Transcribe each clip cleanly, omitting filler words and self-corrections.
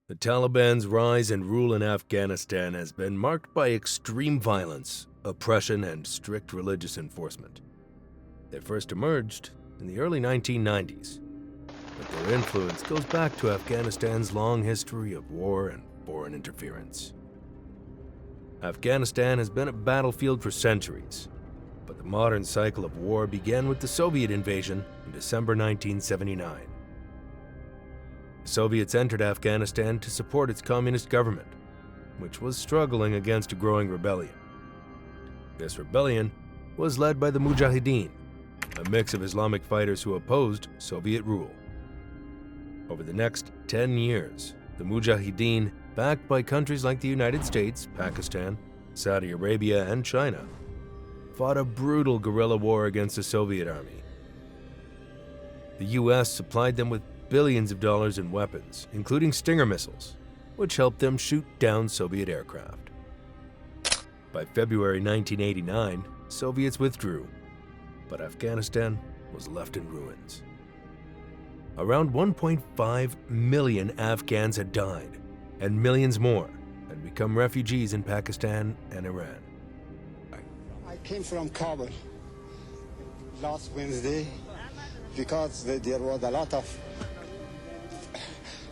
The Taliban's rise and rule in Afghanistan has been marked by extreme violence, oppression, and strict religious enforcement. They first emerged in the early 1990s, but their influence goes back to Afghanistan's long history of war and foreign interference. Afghanistan has been a battlefield for centuries, but the modern cycle of war began with the Soviet invasion in December 1979. The Soviets entered Afghanistan to support its communist government, which was struggling against a growing rebellion. This rebellion was led by the Mujahideen, a mix of Islamic fighters who opposed Soviet rule. Over the next 10 years, the Mujahideen, backed by countries like the United States, Pakistan, Saudi Arabia, and China, fought a brutal guerrilla war against the Soviet army. The US supplied them with billions of dollars in weapons, including Stinger missiles, which helped them shoot down Soviet aircraft. By February 1989, Soviets withdrew, but Afghanistan was left in ruins. Around 1.5 million Afghans had died, and millions more had become refugees in Pakistan and Iran. I came from Kabul last Wednesday because there was a lot of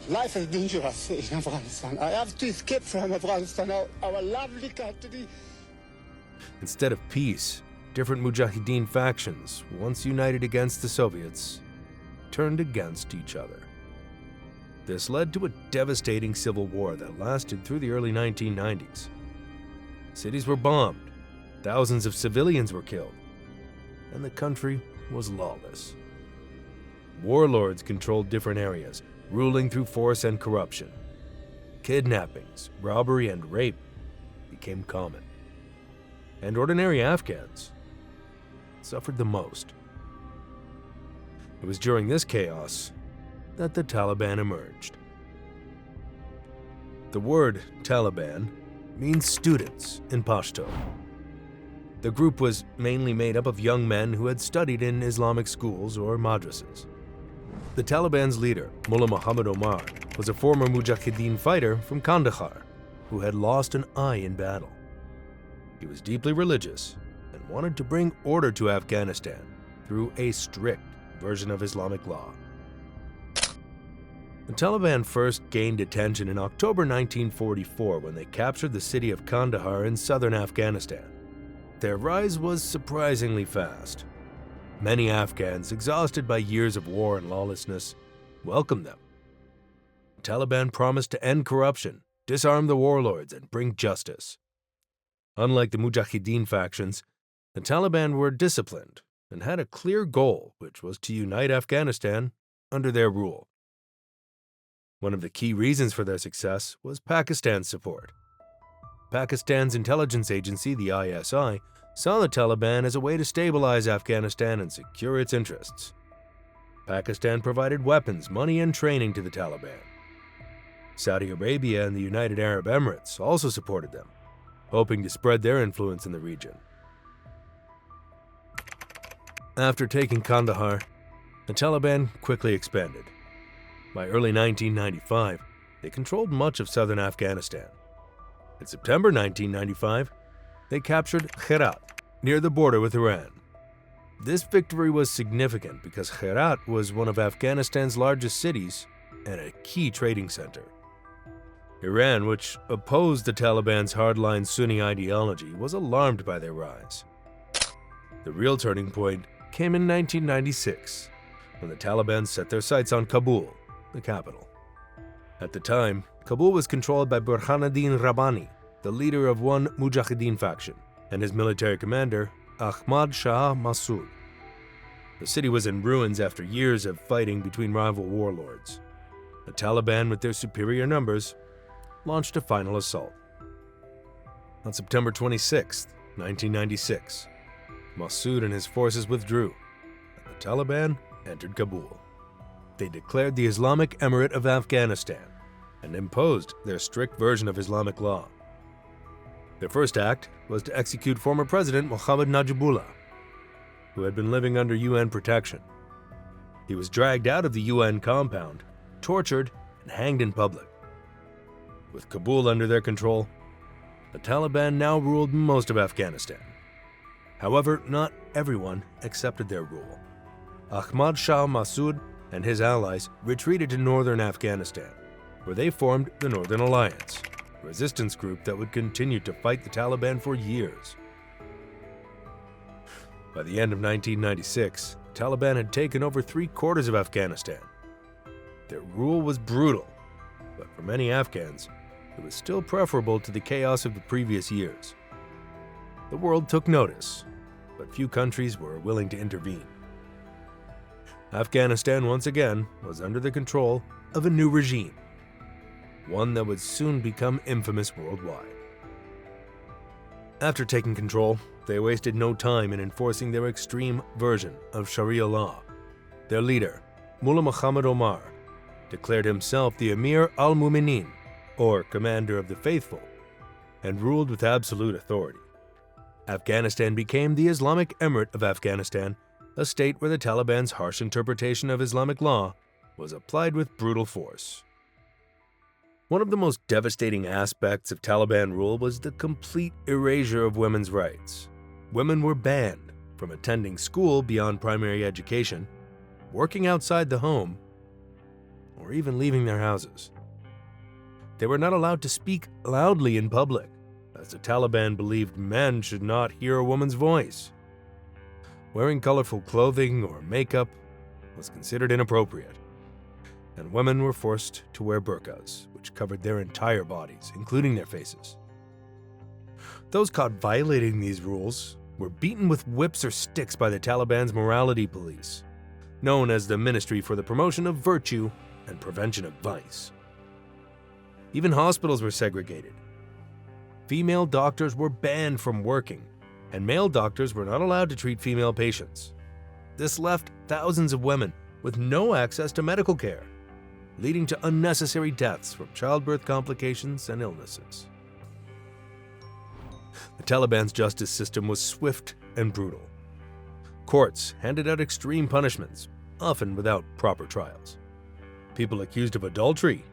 life is dangerous in Afghanistan. I have to escape from Afghanistan, our lovely country. Instead of peace, different Mujahideen factions, once united against the Soviets, turned against each other. This led to a devastating civil war that lasted through the early 1990s. Cities were bombed, thousands of civilians were killed, and the country was lawless. Warlords controlled different areas, ruling through force and corruption. Kidnappings, robbery, and rape became common. And ordinary Afghans suffered the most. It was during this chaos that the Taliban emerged. The word Taliban means students in Pashto. The group was mainly made up of young men who had studied in Islamic schools or madrasas. The Taliban's leader, Mullah Muhammad Omar, was a former Mujahideen fighter from Kandahar who had lost an eye in battle. He was deeply religious and wanted to bring order to Afghanistan through a strict version of Islamic law. The Taliban first gained attention in October 1944 when they captured the city of Kandahar in southern Afghanistan. Their rise was surprisingly fast. Many Afghans, exhausted by years of war and lawlessness, welcomed them. The Taliban promised to end corruption, disarm the warlords, and bring justice. Unlike the Mujahideen factions, the Taliban were disciplined and had a clear goal, which was to unite Afghanistan under their rule. One of the key reasons for their success was Pakistan's support. Pakistan's intelligence agency, the ISI, saw the Taliban as a way to stabilize Afghanistan and secure its interests. Pakistan provided weapons, money, and training to the Taliban. Saudi Arabia and the United Arab Emirates also supported them, hoping to spread their influence in the region. After taking Kandahar, the Taliban quickly expanded. By early 1995, they controlled much of southern Afghanistan. In September 1995, they captured Herat, near the border with Iran. This victory was significant because Herat was one of Afghanistan's largest cities and a key trading center. Iran, which opposed the Taliban's hardline Sunni ideology, was alarmed by their rise. The real turning point came in 1996, when the Taliban set their sights on Kabul, the capital. At the time, Kabul was controlled by Burhanuddin Rabbani, the leader of one Mujahideen faction, and his military commander, Ahmad Shah Massoud. The city was in ruins after years of fighting between rival warlords. The Taliban, with their superior numbers, launched a final assault. On September 26, 1996, Massoud and his forces withdrew, and the Taliban entered Kabul. They declared the Islamic Emirate of Afghanistan and imposed their strict version of Islamic law. Their first act was to execute former President Mohammad Najibullah, who had been living under UN protection. He was dragged out of the UN compound, tortured, and hanged in public. With Kabul under their control, the Taliban now ruled most of Afghanistan. However, not everyone accepted their rule. Ahmad Shah Massoud and his allies retreated to northern Afghanistan, where they formed the Northern Alliance, a resistance group that would continue to fight the Taliban for years. By the end of 1996, the Taliban had taken over 3/4 of Afghanistan. Their rule was brutal, but for many Afghans, it was still preferable to the chaos of the previous years. The world took notice, but few countries were willing to intervene. Afghanistan once again was under the control of a new regime, one that would soon become infamous worldwide. After taking control, they wasted no time in enforcing their extreme version of Sharia law. Their leader, Mullah Muhammad Omar, declared himself the Emir al-Mu'minin, or Commander of the Faithful, and ruled with absolute authority. Afghanistan became the Islamic Emirate of Afghanistan, a state where the Taliban's harsh interpretation of Islamic law was applied with brutal force. One of the most devastating aspects of Taliban rule was the complete erasure of women's rights. Women were banned from attending school beyond primary education, working outside the home, or even leaving their houses. They were not allowed to speak loudly in public, as the Taliban believed men should not hear a woman's voice. Wearing colorful clothing or makeup was considered inappropriate, and women were forced to wear burqas, which covered their entire bodies, including their faces. Those caught violating these rules were beaten with whips or sticks by the Taliban's morality police, known as the Ministry for the Promotion of Virtue and Prevention of Vice. Even hospitals were segregated. Female doctors were banned from working, and male doctors were not allowed to treat female patients. This left thousands of women with no access to medical care, leading to unnecessary deaths from childbirth complications and illnesses. The Taliban's justice system was swift and brutal. Courts handed out extreme punishments, often without proper trials. People accused of adultery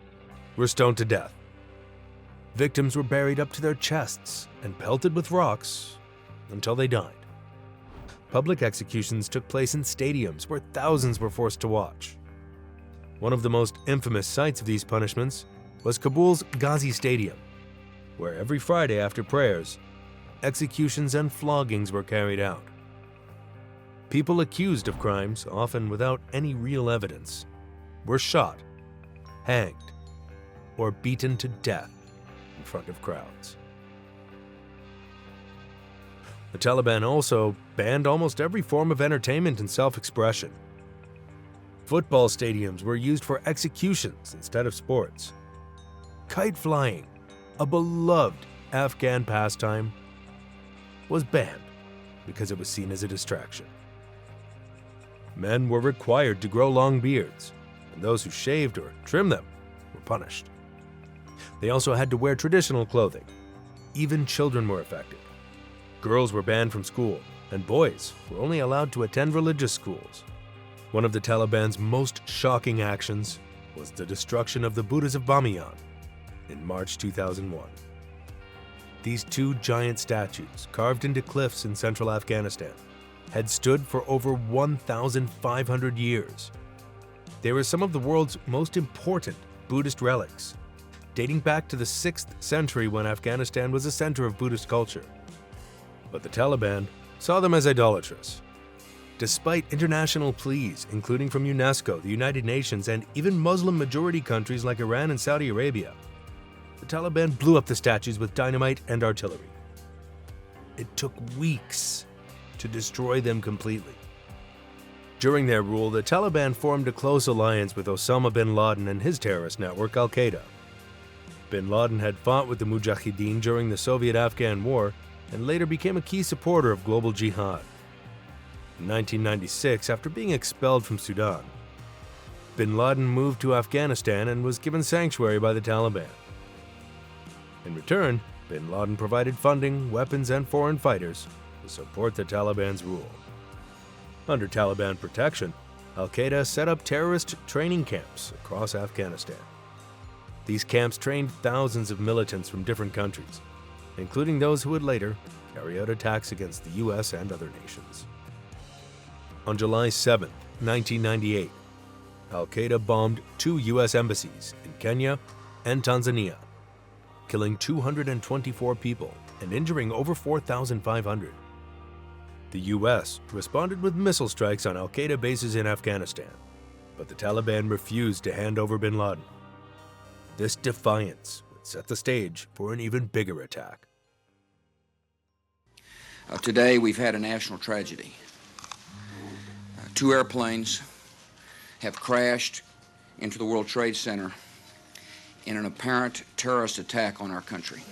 were stoned to death. Victims were buried up to their chests and pelted with rocks until they died. Public executions took place in stadiums where thousands were forced to watch. One of the most infamous sites of these punishments was Kabul's Ghazi Stadium, where every Friday after prayers, executions and floggings were carried out. People accused of crimes, often without any real evidence, were shot, hanged, or beaten to death in front of crowds. The Taliban also banned almost every form of entertainment and self-expression. Football stadiums were used for executions instead of sports. Kite flying, a beloved Afghan pastime, was banned because it was seen as a distraction. Men were required to grow long beards, and those who shaved or trimmed them were punished. They also had to wear traditional clothing. Even children were affected. Girls were banned from school, and boys were only allowed to attend religious schools. One of the Taliban's most shocking actions was the destruction of the Buddhas of Bamiyan in March 2001. These two giant statues, carved into cliffs in central Afghanistan, had stood for over 1,500 years. They were some of the world's most important Buddhist relics, dating back to the 6th century when Afghanistan was a center of Buddhist culture. But the Taliban saw them as idolatrous. Despite international pleas, including from UNESCO, the United Nations, and even Muslim-majority countries like Iran and Saudi Arabia, the Taliban blew up the statues with dynamite and artillery. It took weeks to destroy them completely. During their rule, the Taliban formed a close alliance with Osama bin Laden and his terrorist network, Al-Qaeda. Bin Laden had fought with the Mujahideen during the Soviet-Afghan War and later became a key supporter of global jihad. In 1996, after being expelled from Sudan, bin Laden moved to Afghanistan and was given sanctuary by the Taliban. In return, bin Laden provided funding, weapons, and foreign fighters to support the Taliban's rule. Under Taliban protection, Al-Qaeda set up terrorist training camps across Afghanistan. These camps trained thousands of militants from different countries, including those who would later carry out attacks against the US and other nations. On July 7, 1998, Al-Qaeda bombed 2 US embassies in Kenya and Tanzania, killing 224 people and injuring over 4,500. The US responded with missile strikes on Al-Qaeda bases in Afghanistan, but the Taliban refused to hand over bin Laden. This defiance would set the stage for an even bigger attack. Today we've had a national tragedy. 2 airplanes have crashed into the World Trade Center in an apparent terrorist attack on our country.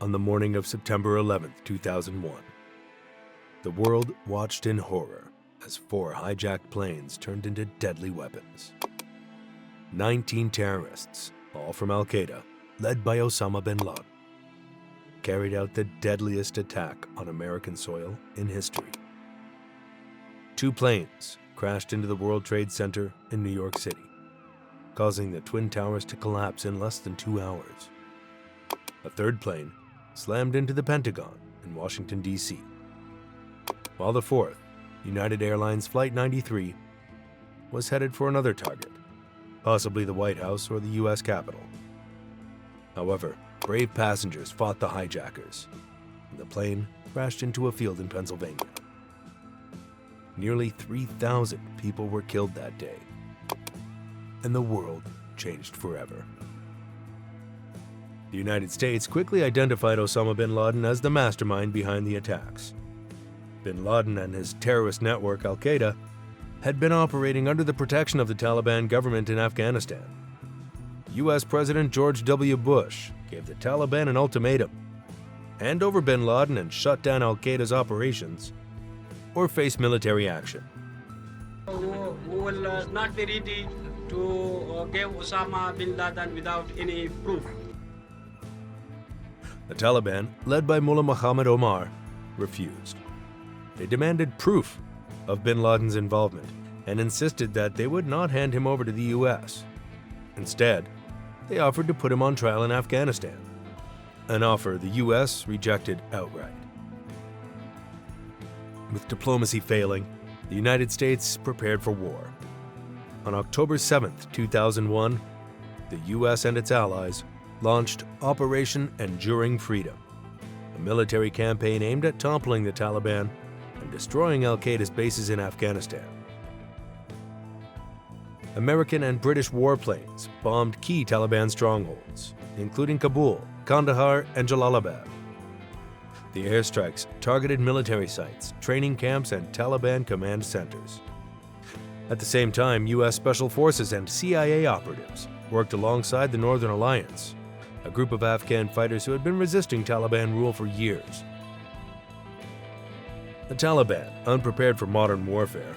On the morning of September 11, 2001, the world watched in horror as 4 hijacked planes turned into deadly weapons. 19 terrorists, all from Al-Qaeda, led by Osama bin Laden, carried out the deadliest attack on American soil in history. 2 planes crashed into the World Trade Center in New York City, causing the Twin Towers to collapse in less than 2 hours. A 3rd plane slammed into the Pentagon in Washington, D.C., while the 4th, United Airlines Flight 93, was headed for another target, possibly the White House or the U.S. Capitol. However, brave passengers fought the hijackers, and the plane crashed into a field in Pennsylvania. Nearly 3,000 people were killed that day, and the world changed forever. The United States quickly identified Osama bin Laden as the mastermind behind the attacks. Bin Laden and his terrorist network, Al-Qaeda, had been operating under the protection of the Taliban government in Afghanistan. U.S. President George W. Bush gave the Taliban an ultimatum: hand over bin Laden and shut down Al-Qaeda's operations, or face military action. We will not be ready to give Osama bin Laden without any proof. The Taliban, led by Mullah Muhammad Omar, refused. They demanded proof of bin Laden's involvement and insisted that they would not hand him over to the U.S. Instead, they offered to put him on trial in Afghanistan, an offer the U.S. rejected outright. With diplomacy failing, the United States prepared for war. On October 7, 2001, the U.S. and its allies launched Operation Enduring Freedom, a military campaign aimed at toppling the Taliban and destroying Al-Qaeda's bases in Afghanistan. American and British warplanes bombed key Taliban strongholds, including Kabul, Kandahar, and Jalalabad. The airstrikes targeted military sites, training camps, and Taliban command centers. At the same time, U.S. Special Forces and CIA operatives worked alongside the Northern Alliance, a group of Afghan fighters who had been resisting Taliban rule for years. The Taliban, unprepared for modern warfare,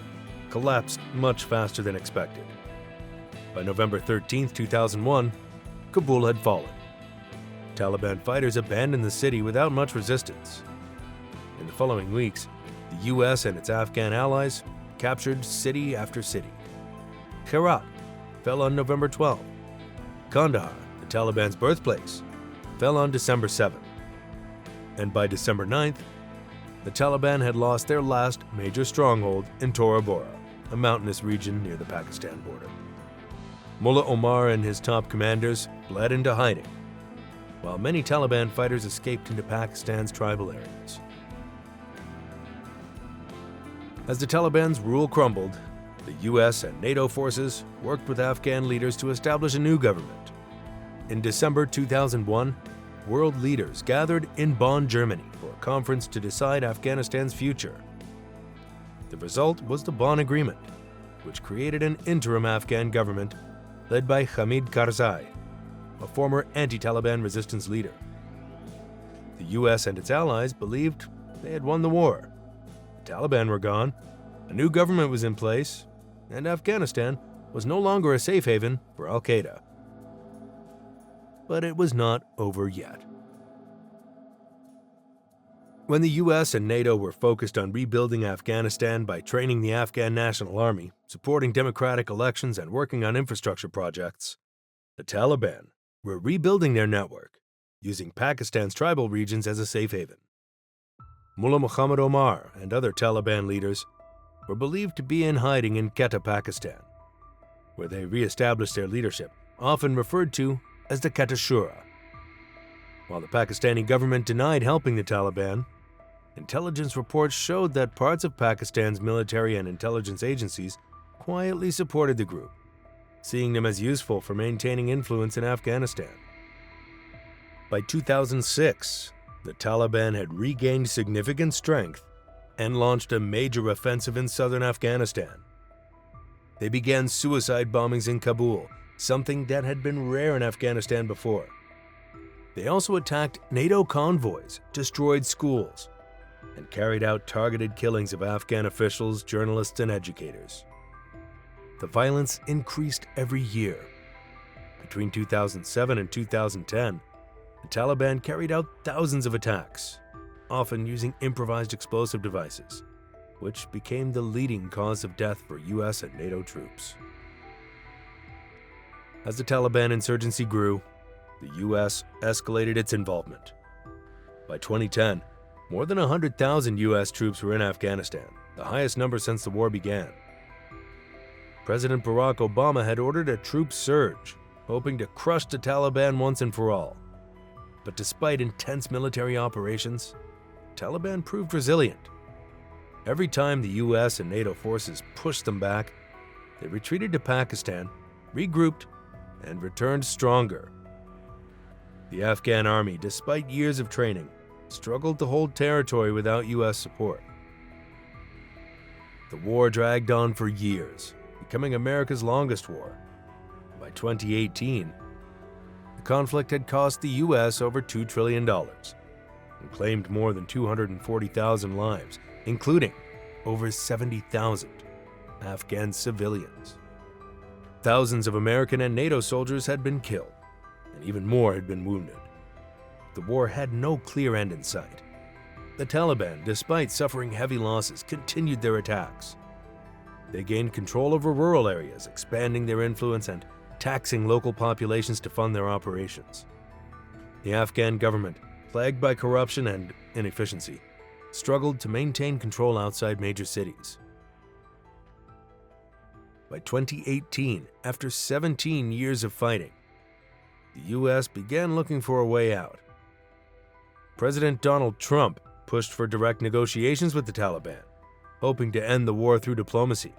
collapsed much faster than expected. By November 13, 2001, Kabul had fallen. Taliban fighters abandoned the city without much resistance. In the following weeks, the U.S. and its Afghan allies captured city after city. Herat fell on November 12. Kandahar, the Taliban's birthplace, fell on December 7. And by December 9th, the Taliban had lost their last major stronghold in Tora Bora, a mountainous region near the Pakistan border. Mullah Omar and his top commanders fled into hiding, while many Taliban fighters escaped into Pakistan's tribal areas. As the Taliban's rule crumbled, the U.S. and NATO forces worked with Afghan leaders to establish a new government. In December 2001, world leaders gathered in Bonn, Germany for a conference to decide Afghanistan's future. The result was the Bonn Agreement, which created an interim Afghan government led by Hamid Karzai, a former anti-Taliban resistance leader. The U.S. and its allies believed they had won the war. The Taliban were gone, a new government was in place, and Afghanistan was no longer a safe haven for Al-Qaeda. But it was not over yet. When the US and NATO were focused on rebuilding Afghanistan by training the Afghan National Army, supporting democratic elections, and working on infrastructure projects, the Taliban were rebuilding their network, using Pakistan's tribal regions as a safe haven. Mullah Muhammad Omar and other Taliban leaders were believed to be in hiding in Quetta, Pakistan, where they re-established their leadership, often referred to as the Quetta Shura. While the Pakistani government denied helping the Taliban, intelligence reports showed that parts of Pakistan's military and intelligence agencies quietly supported the group, seeing them as useful for maintaining influence in Afghanistan. By 2006, the Taliban had regained significant strength and launched a major offensive in southern Afghanistan. They began suicide bombings in Kabul, something that had been rare in Afghanistan before. They also attacked NATO convoys, destroyed schools, and carried out targeted killings of Afghan officials, journalists, and educators. The violence increased every year. Between 2007 and 2010, the Taliban carried out thousands of attacks, often using improvised explosive devices, which became the leading cause of death for US and NATO troops. As the Taliban insurgency grew, the US escalated its involvement. By 2010, more than 100,000 US troops were in Afghanistan, the highest number since the war began. President Barack Obama had ordered a troop surge, hoping to crush the Taliban once and for all. But despite intense military operations, the Taliban proved resilient. Every time the US and NATO forces pushed them back, they retreated to Pakistan, regrouped, and returned stronger. The Afghan army, despite years of training, struggled to hold territory without US support. The war dragged on for years, becoming America's longest war. By 2018, the conflict had cost the US over $2 trillion and claimed more than 240,000 lives, including over 70,000 Afghan civilians. Thousands of American and NATO soldiers had been killed, and even more had been wounded. The war had no clear end in sight. The Taliban, despite suffering heavy losses, continued their attacks. They gained control over rural areas, expanding their influence and taxing local populations to fund their operations. The Afghan government, plagued by corruption and inefficiency, struggled to maintain control outside major cities. By 2018, after 17 years of fighting, the US began looking for a way out. President Donald Trump pushed for direct negotiations with the Taliban, hoping to end the war through diplomacy.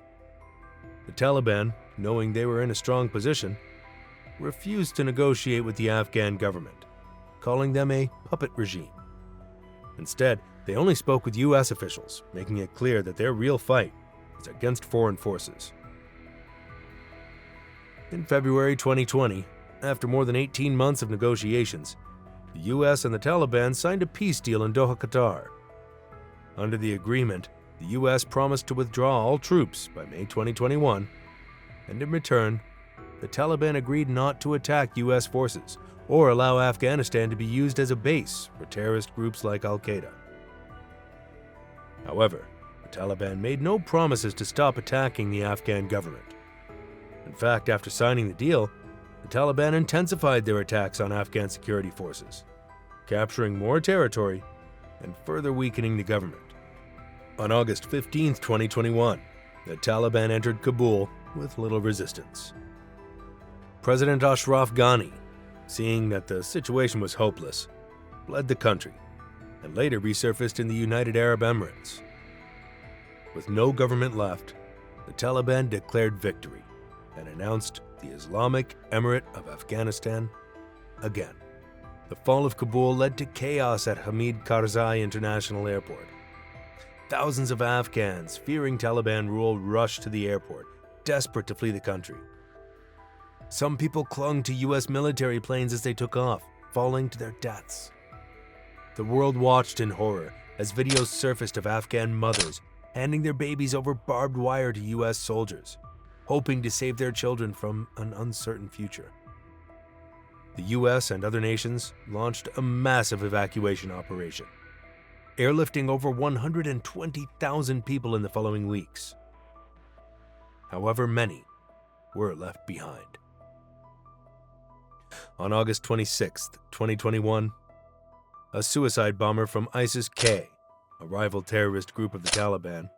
The Taliban, knowing they were in a strong position, refused to negotiate with the Afghan government, calling them a puppet regime. Instead, they only spoke with US officials, making it clear that their real fight was against foreign forces. In February 2020, after more than 18 months of negotiations, the US and the Taliban signed a peace deal in Doha, Qatar. Under the agreement, the US promised to withdraw all troops by May 2021, and in return, the Taliban agreed not to attack US forces or allow Afghanistan to be used as a base for terrorist groups like Al-Qaeda. However, the Taliban made no promises to stop attacking the Afghan government. In fact, after signing the deal, the Taliban intensified their attacks on Afghan security forces, capturing more territory and further weakening the government. On August 15, 2021, the Taliban entered Kabul with little resistance. President Ashraf Ghani, seeing that the situation was hopeless, fled the country and later resurfaced in the United Arab Emirates. With no government left, the Taliban declared victory and announced the Islamic Emirate of Afghanistan again. The fall of Kabul led to chaos at Hamid Karzai International Airport. Thousands of Afghans, fearing Taliban rule, rushed to the airport, desperate to flee the country. Some people clung to US military planes as they took off, falling to their deaths. The world watched in horror as videos surfaced of Afghan mothers handing their babies over barbed wire to US soldiers, hoping to save their children from an uncertain future. The US and other nations launched a massive evacuation operation. airlifting over 120,000 people in the following weeks. However, many were left behind. On August 26, 2021, a suicide bomber from ISIS-K, a rival terrorist group of the Taliban,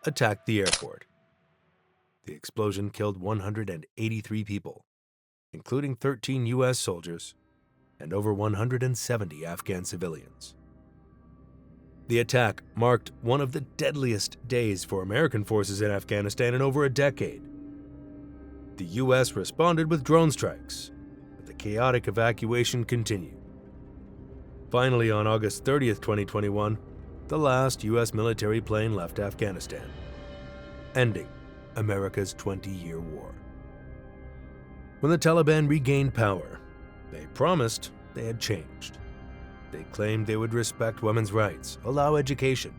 attacked the airport. The explosion killed 183 people, including 13 U.S. soldiers and over 170 Afghan civilians. The attack marked one of the deadliest days for American forces in Afghanistan in over a decade. The U.S. responded with drone strikes, but the chaotic evacuation continued. Finally, on August 30th, 2021, the last U.S. military plane left Afghanistan, ending America's 20-year war. When the Taliban regained power, they promised they had changed. They claimed they would respect women's rights, allow education,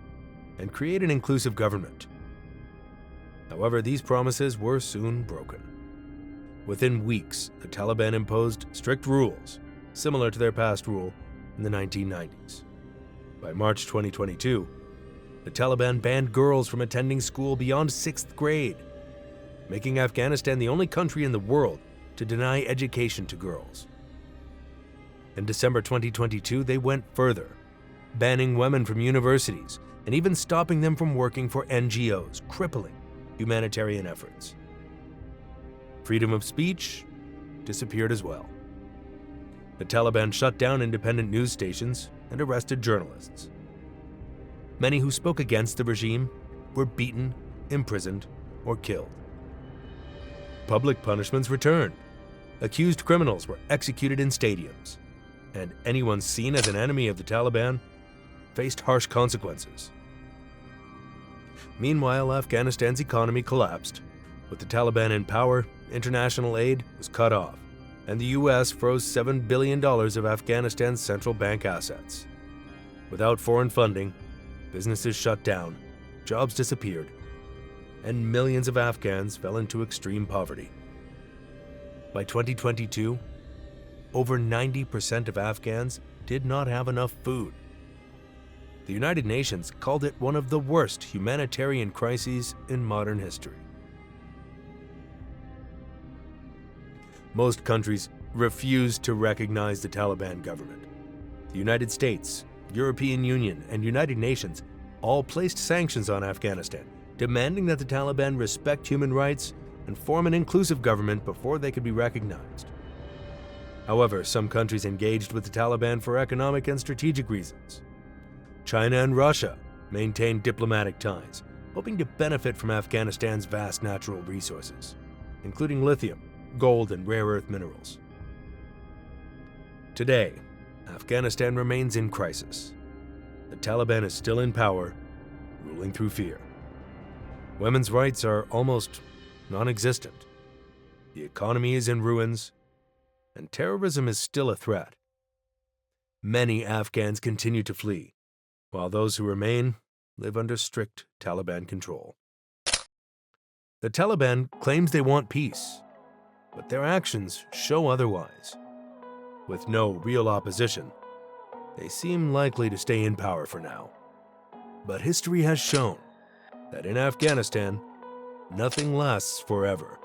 and create an inclusive government. However, these promises were soon broken. Within weeks, the Taliban imposed strict rules, similar to their past rule in the 1990s. By March 2022, the Taliban banned girls from attending school beyond 6th grade, making Afghanistan the only country in the world to deny education to girls. In December 2022, they went further, banning women from universities and even stopping them from working for NGOs, crippling humanitarian efforts. Freedom of speech disappeared as well. The Taliban shut down independent news stations and arrested journalists. Many who spoke against the regime were beaten, imprisoned, or killed. Public punishments returned. Accused criminals were executed in stadiums, and anyone seen as an enemy of the Taliban faced harsh consequences. Meanwhile, Afghanistan's economy collapsed. With the Taliban in power, international aid was cut off, and the U.S. froze $7 billion of Afghanistan's central bank assets. Without foreign funding, businesses shut down, jobs disappeared, and millions of Afghans fell into extreme poverty. By 2022, over 90% of Afghans did not have enough food. The United Nations called it one of the worst humanitarian crises in modern history. Most countries refused to recognize the Taliban government. The United States, European Union, and United Nations all placed sanctions on Afghanistan, demanding that the Taliban respect human rights and form an inclusive government before they could be recognized. However, some countries engaged with the Taliban for economic and strategic reasons. China and Russia maintained diplomatic ties, hoping to benefit from Afghanistan's vast natural resources, including lithium, gold, and rare earth minerals. Today, Afghanistan remains in crisis. The Taliban is still in power, ruling through fear. Women's rights are almost non-existent. The economy is in ruins, and terrorism is still a threat. Many Afghans continue to flee, while those who remain live under strict Taliban control. The Taliban claims they want peace, but their actions show otherwise. With no real opposition, they seem likely to stay in power for now. But history has shown that in Afghanistan, nothing lasts forever.